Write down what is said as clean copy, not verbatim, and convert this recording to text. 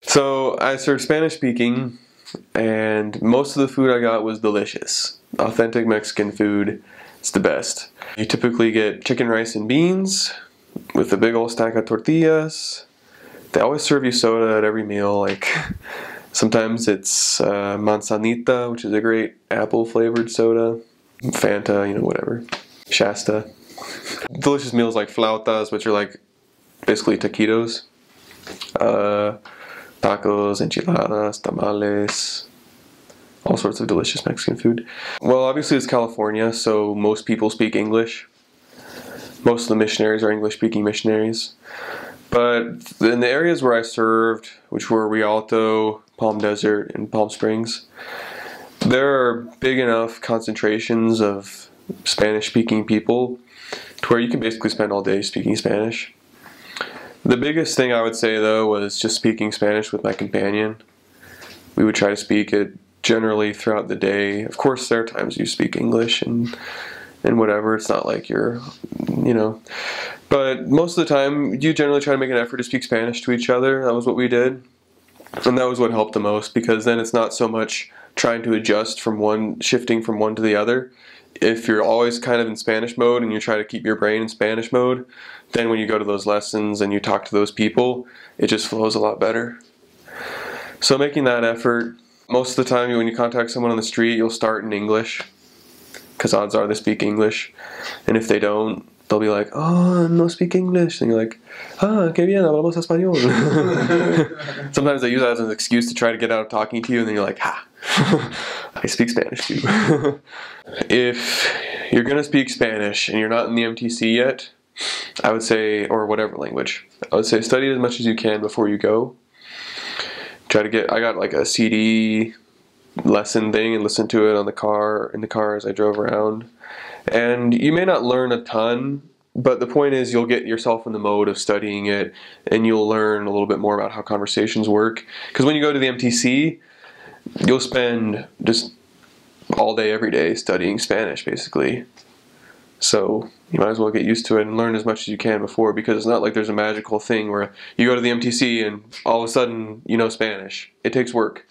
So I served Spanish speaking, and most of the food I got was delicious. Authentic Mexican food. It's the best. You typically get chicken, rice, and beans with a big old stack of tortillas. They always serve you soda at every meal. Like sometimes it's manzanita, which is a great apple flavored soda. Fanta, you know, whatever. Shasta. Delicious meals like flautas, which are like basically taquitos. Tacos, enchiladas, tamales. All sorts of delicious Mexican food. Well, obviously it's California, so most people speak English. Most of the missionaries are English-speaking missionaries. But in the areas where I served, which were Rialto, Palm Desert, and Palm Springs, there are big enough concentrations of Spanish-speaking people to where you can basically spend all day speaking Spanish. The biggest thing I would say, though, was just speaking Spanish with my companion. We would try to speak it generally throughout the day. Of course, there are times you speak English and whatever. It's not like you're, you know. But most of the time, you generally try to make an effort to speak Spanish to each other. That was what we did. And that was what helped the most, because then it's not so much trying to adjust from one, shifting from one to the other. If you're always kind of in Spanish mode and you try to keep your brain in Spanish mode, then when you go to those lessons and you talk to those people, it just flows a lot better. So making that effort, most of the time when you contact someone on the street, you'll start in English, because odds are they speak English. And if they don't, they'll be like, oh, no speak English. And you're like, ah, qué bien, hablamos español. Sometimes they use that as an excuse to try to get out of talking to you, and then you're like, ha, I speak Spanish too. If you're going to speak Spanish and you're not in the MTC yet, I would say, or whatever language, I would say study as much as you can before you go. Try to get, I got like a CD lesson thing and listened to it in the car as I drove around. And you may not learn a ton, but the point is you'll get yourself in the mode of studying it, and you'll learn a little bit more about how conversations work. Because when you go to the MTC, you'll spend just all day, every day studying Spanish, basically. So you might as well get used to it and learn as much as you can before, because it's not like there's a magical thing where you go to the MTC and all of a sudden you know Spanish. It takes work.